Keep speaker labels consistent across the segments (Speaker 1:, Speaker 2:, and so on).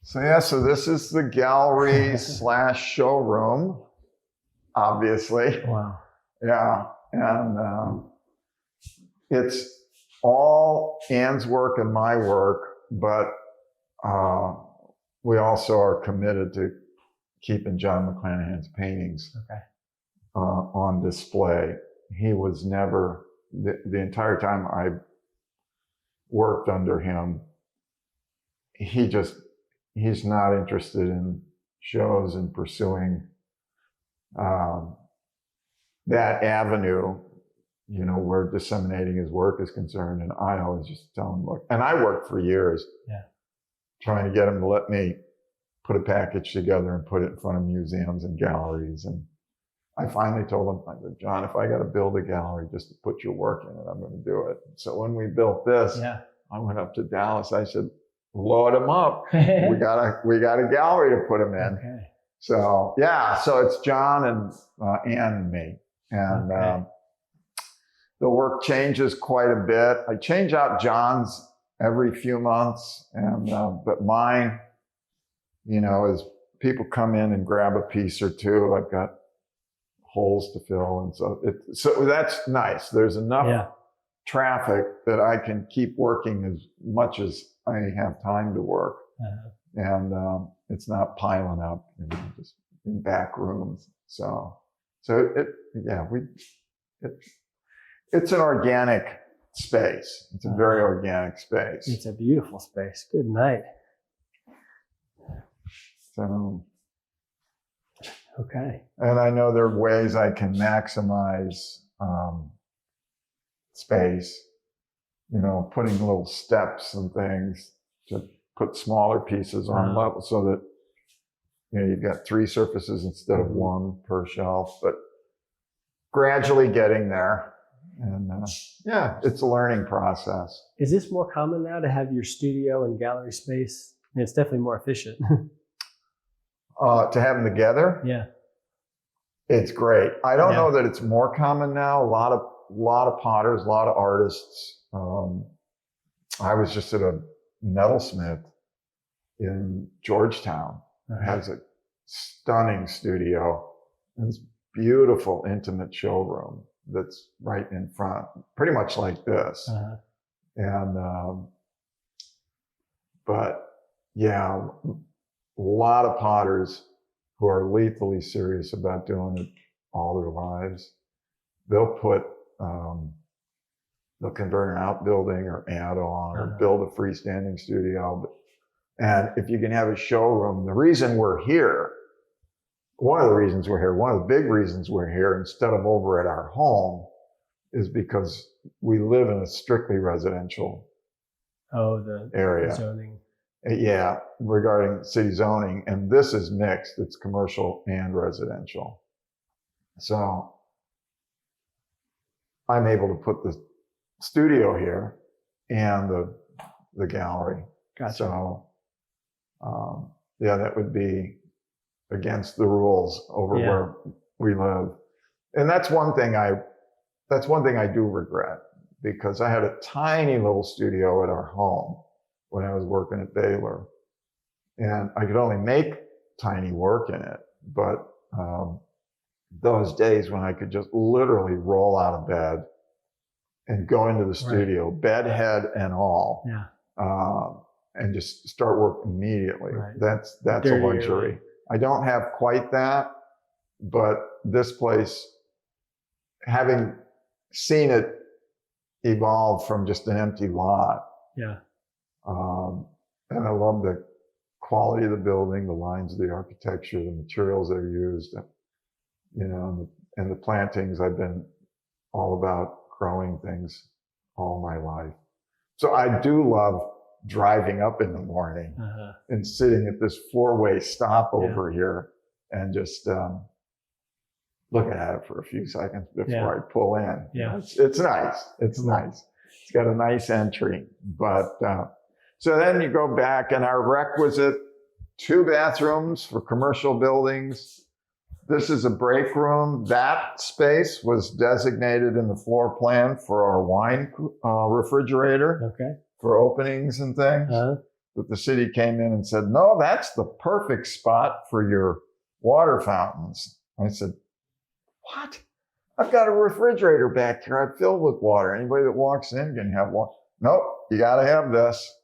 Speaker 1: So this is the gallery slash showroom, obviously.
Speaker 2: Wow.
Speaker 1: Yeah, and it's all Ann's work and my work, but we also are committed to keeping John McClanahan's paintings on display. He was never, the entire time I worked under him, he's not interested in shows and pursuing that avenue, you know, where disseminating his work is concerned. And I always just tell him, look, and I worked for years trying to get him to let me put a package together and put it in front of museums and galleries. And I finally told him, I said, John, if I got to build a gallery just to put your work in it, I'm going to do it. So when we built this, I went up to Dallas. I said, load him up. we got a gallery to put him in. Okay. So yeah, so it's John and Ann and me, and the work changes quite a bit. I change out John's every few months, and but mine, you know, as people come in and grab a piece or two, I've got holes to fill, and so that's nice. There's enough traffic that I can keep working as much as I have time to work, and it's not piling up, you know, just in back rooms. So it's an organic space. It's a very organic space.
Speaker 2: It's a beautiful space. Good night.
Speaker 1: So,
Speaker 2: okay.
Speaker 1: And I know there are ways I can maximize space, you know, putting little steps and things to put smaller pieces on level so that, you know, you've got 3 surfaces instead of 1 per shelf, but gradually getting there. And yeah, it's a learning process.
Speaker 2: Is this more common now to have your studio and gallery space? I mean, it's definitely more efficient.
Speaker 1: To have them together?
Speaker 2: Yeah.
Speaker 1: It's great. I don't know that it's more common now. A lot of potters, a lot of artists. I was just at a metalsmith in Georgetown. It has a stunning studio and this beautiful intimate showroom that's right in front, pretty much like this. And but yeah, a lot of potters who are lethally serious about doing it all their lives, they'll convert an outbuilding or add on or build a freestanding studio. And if you can have a showroom, the reason we're here, one of the reasons we're here, one of the big reasons we're here instead of over at our home is because we live in a strictly residential area.
Speaker 2: Zoning.
Speaker 1: Yeah, regarding city zoning. And this is mixed. It's commercial and residential. So I'm able to put the studio here and the gallery.
Speaker 2: Gotcha.
Speaker 1: So yeah, that would be against the rules over where we live. And that's one thing I do regret, because I had a tiny little studio at our home when I was working at Baylor, and I could only make tiny work in it. But those days when I could just literally roll out of bed and go into the studio, bed head and all, and just start work immediately. That's a luxury. I don't have quite that, but this place, having seen it evolve from just an empty lot, and I love the quality of the building, the lines of the architecture, the materials that are used, you know, and the plantings. I've been all about growing things all my life. So I do love driving up in the morning and sitting at this 4-way stopover here and just looking at it for a few seconds before I pull in. It's nice. It's nice. It's got a nice entry. But so then you go back, and our requisite 2 bathrooms for commercial buildings. This is a break room. That space was designated in the floor plan for our wine refrigerator. For openings and things. But the city came in and said, no, that's the perfect spot for your water fountains. I said, what? I've got a refrigerator back here. I filled with water. Anybody that walks in can have water. Nope, you got to have this.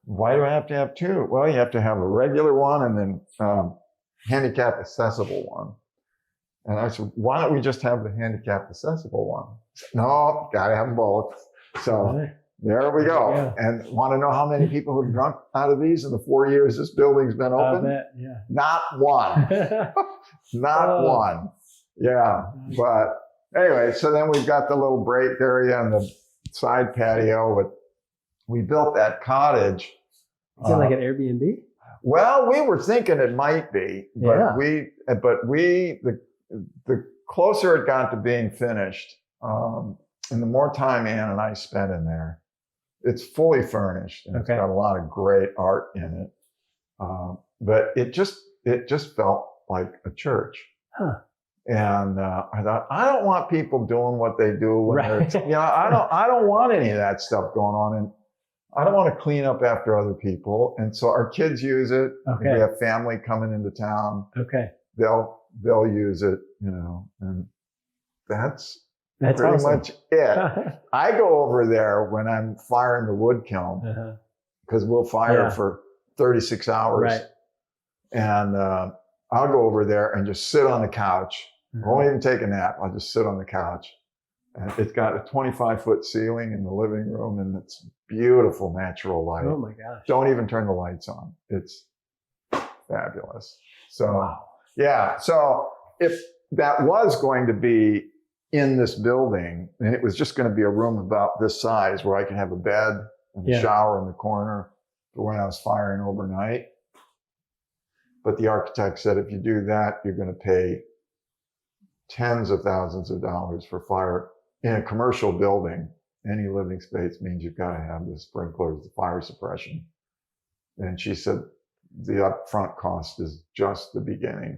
Speaker 1: Why do I have to have two? Well, you have to have a regular one and then handicap accessible one. And I said, why don't we just have the handicap accessible one? Said, no, got to have them both. So there we go. Yeah. And want to know how many people have drunk out of these in the 4 years this building's been open?
Speaker 2: I bet, yeah.
Speaker 1: Not one. Not one. Yeah. But anyway, so then we've got the little break area and the side patio. But we built that cottage.
Speaker 2: Is it like an Airbnb?
Speaker 1: Well, we were thinking it might be, but the closer it got to being finished, and the more time Ann and I spent in there, it's fully furnished and it's got a lot of great art in it. But it just felt like a church. Huh. And I thought, I don't want people doing what they do when they're, I don't want any of that stuff going on. And I don't want to clean up after other people. And so our kids use it. Okay. We have family coming into town. Okay. They'll use it, and that's pretty awesome. Much it. I go over there when I'm firing the wood kiln because we'll fire for 36 hours. Right. And I'll go over there and just sit on the couch. I won't even take a nap. I'll just sit on the couch. And it's got a 25-foot ceiling in the living room, and it's beautiful natural light. Oh my gosh. Don't even turn the lights on. It's fabulous. So, yeah. So if that was going to be in this building, and it was just going to be a room about this size where I could have a bed and a shower in the corner for when I was firing overnight. But the architect said, if you do that, you're going to pay tens of thousands of dollars for fire. In a commercial building, any living space means you've got to have the sprinklers, the fire suppression. And she said, the upfront cost is just the beginning.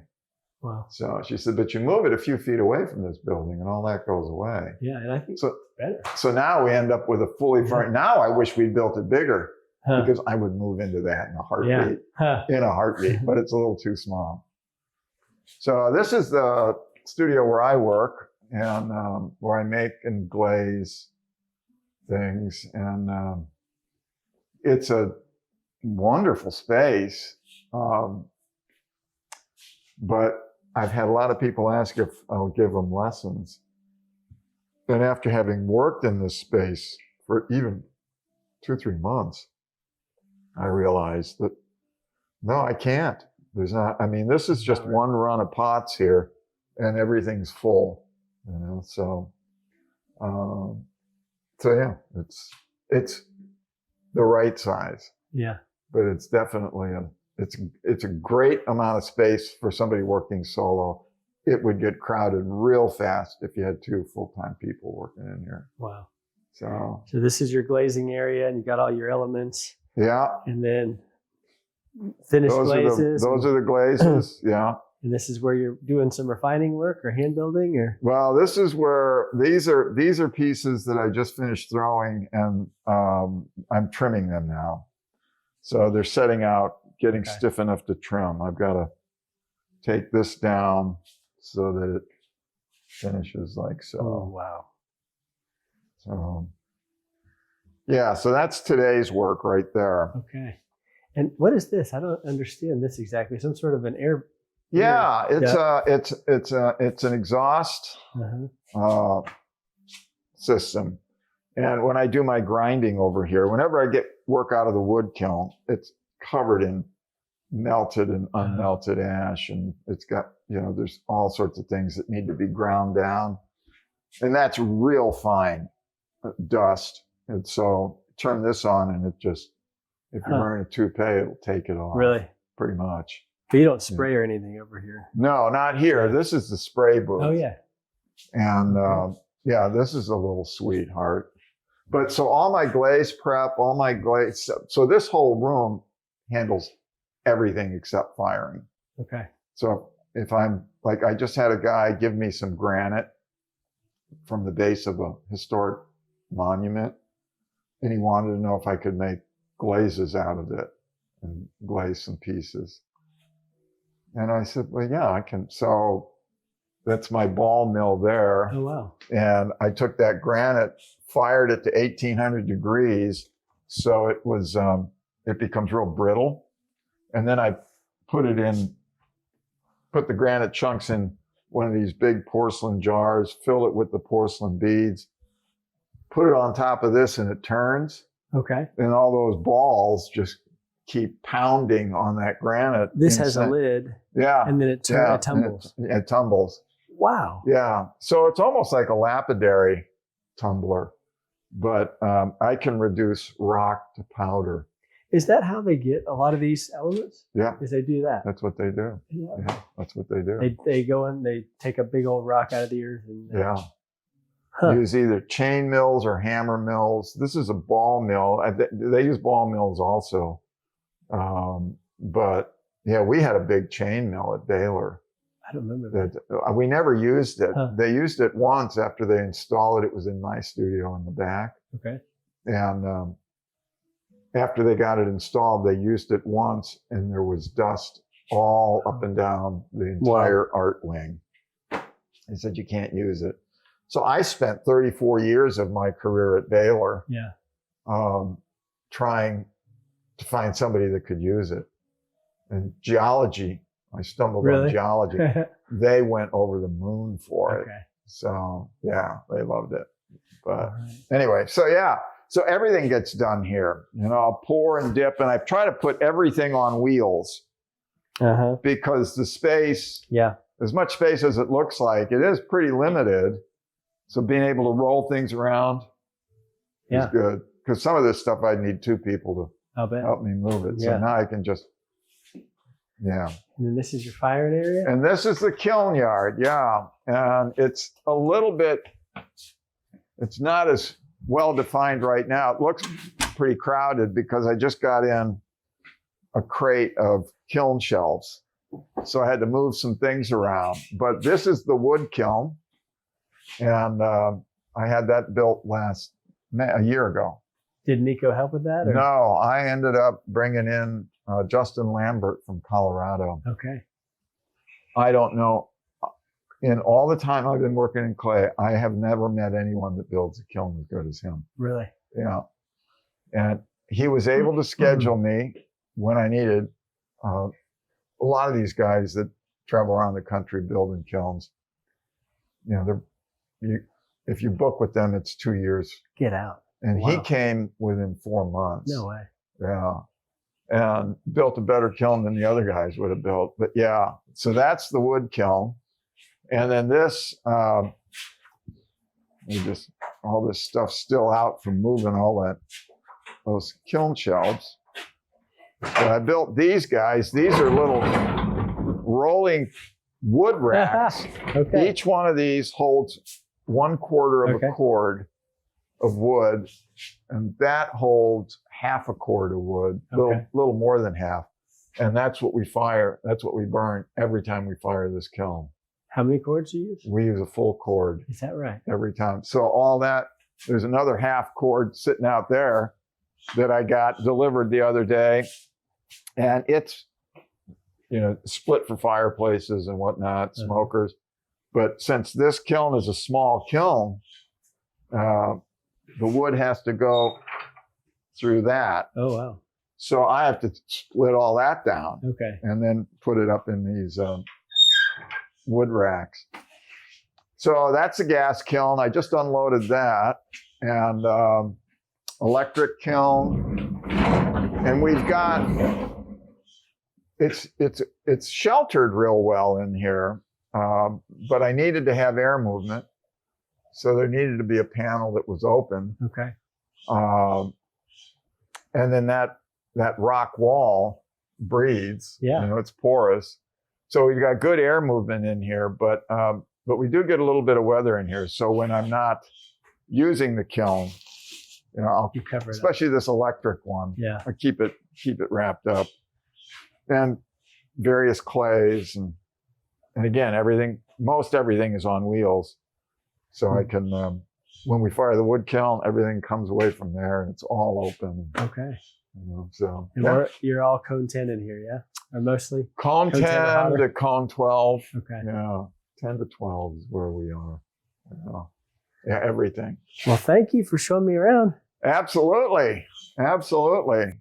Speaker 1: Wow. So she said, but you move it a few feet away from this building and all that goes away. Yeah, and I think so, better. So now we end up with a fully furnished. Now I wish we'd built it bigger because I would move into that in a heartbeat. In a heartbeat, but it's a little too small. So this is the studio where I work. And where I make and glaze things. And it's a wonderful space. But I've had a lot of people ask if I'll give them lessons. And after having worked in this space for even 2 or 3 months, I realized that, no, I can't. There's not, this is just one run of pots here and everything's full. So yeah, it's the right size. Yeah. But it's definitely it's a great amount of space for somebody working solo. It would get crowded real fast if you had 2 full-time people working in here. Wow. So this is your glazing area and you got all your elements. Yeah. And then finished glazes. Those are the glazes. Yeah. And this is where you're doing some refining work or hand building, or? Well, this is where these are pieces that I just finished throwing, and I'm trimming them now. So they're setting out, getting stiff enough to trim. I've got to take this down so that it finishes like so. Oh, wow. So, yeah, so that's today's work right there. Okay. And what is this? I don't understand this exactly. Some sort of an air. Yeah, it's an exhaust system. And when I do my grinding over here, whenever I get work out of the wood kiln, it's covered in melted and unmelted ash, and it's got, there's all sorts of things that need to be ground down. And that's real fine dust. And so turn this on and it just, if you're wearing a toupee, it'll take it off. Really? Pretty much. But you don't spray or anything over here? No, not here. This is the spray booth. Oh, yeah. And this is a little sweetheart. But so all my glaze prep, so this whole room handles everything except firing. Okay. So if I'm, I just had a guy give me some granite from the base of a historic monument, and he wanted to know if I could make glazes out of it. and glaze some pieces. And I said, well, yeah, I can. So that's my ball mill there.
Speaker 2: Oh, wow.
Speaker 1: And I took that granite, fired it to 1800 degrees. So it was, it becomes real brittle. And then I put the granite chunks in one of these big porcelain jars, fill it with the porcelain beads, put it on top of this, and it turns.
Speaker 2: Okay.
Speaker 1: And all those balls just keep pounding on that granite.
Speaker 2: This has a lid.
Speaker 1: Yeah.
Speaker 2: And then it tumbles.
Speaker 1: It tumbles.
Speaker 2: Wow.
Speaker 1: Yeah. So it's almost like a lapidary tumbler, but I can reduce rock to powder.
Speaker 2: Is that how they get a lot of these elements?
Speaker 1: Yeah.
Speaker 2: Is they do that?
Speaker 1: That's what they do. Yeah, that's what they do.
Speaker 2: They go in, they take a big old rock out of the earth. And,
Speaker 1: Use either chain mills or hammer mills. This is a ball mill. They use ball mills also. But yeah, we had a big chain mill at Baylor.
Speaker 2: I don't remember
Speaker 1: that. We never used it. They used it once after they installed it. It was in my studio in the back.
Speaker 2: Okay.
Speaker 1: And after they got it installed, they used it once, and there was dust all up and down the entire art wing. They said, you can't use it. So I spent 34 years of my career at Baylor trying to find somebody that could use it. And geology, I stumbled on geology. They went over the moon for it. So yeah, they loved it. But anyway, so everything gets done here. I'll pour and dip, and I try to put everything on wheels because the space, as much space as it looks like, it is pretty limited. So being able to roll things around is good, because some of this stuff I'd need two people to help me move it. So now I can just, And
Speaker 2: then this is your firing area?
Speaker 1: And this is the kiln yard, And it's a little bit, it's not as well defined right now. It looks pretty crowded because I just got in a crate of kiln shelves. So I had to move some things around. But this is the wood kiln. And I had that built a year ago.
Speaker 2: Did Nico help with that? Or?
Speaker 1: No, I ended up bringing in Justin Lambert from Colorado.
Speaker 2: Okay.
Speaker 1: I don't know. In all the time I've been working in clay, I have never met anyone that builds a kiln as good as him.
Speaker 2: Really?
Speaker 1: Yeah. And he was able to schedule me when I needed. A lot of these guys that travel around the country building kilns, if you book with them, it's 2 years.
Speaker 2: Get out.
Speaker 1: And he came within 4 months.
Speaker 2: No way.
Speaker 1: Yeah. And built a better kiln than the other guys would have built. But yeah, so that's the wood kiln. And then this, all this stuff still out from moving those kiln shelves. So I built these guys. These are little rolling wood racks.
Speaker 2: Okay.
Speaker 1: Each one of these holds 1/4 of a cord of wood, and that holds half a cord of wood, little more than half. And that's what we fire. That's what we burn every time we fire this kiln.
Speaker 2: How many cords do you use?
Speaker 1: We use a full cord.
Speaker 2: Is that right?
Speaker 1: Every time. So all that, there's another half cord sitting out there that I got delivered the other day. And it's, split for fireplaces and whatnot, smokers. But since this kiln is a small kiln, the wood has to go through that.
Speaker 2: Oh, wow.
Speaker 1: So I have to split all that down.
Speaker 2: Okay.
Speaker 1: And then put it up in these wood racks. So that's a gas kiln. I just unloaded that. And electric kiln. And we've got, it's sheltered real well in here. But I needed to have air movement. So there needed to be a panel that was open.
Speaker 2: Okay.
Speaker 1: And then that rock wall breathes.
Speaker 2: Yeah.
Speaker 1: It's porous. So we've got good air movement in here, but we do get a little bit of weather in here. So when I'm not using the kiln, I'll cover it, especially this electric one.
Speaker 2: Yeah.
Speaker 1: I keep it wrapped up. And various clays and again, most everything is on wheels. So I can, when we fire the wood kiln, everything comes away from there and it's all open.
Speaker 2: Okay.
Speaker 1: So
Speaker 2: And you're all cone 10 in here, yeah? Or mostly?
Speaker 1: Cone 10 to cone 12.
Speaker 2: Okay.
Speaker 1: Yeah, 10 to 12 is where we are. Yeah, everything.
Speaker 2: Well, thank you for showing me around.
Speaker 1: Absolutely. Absolutely.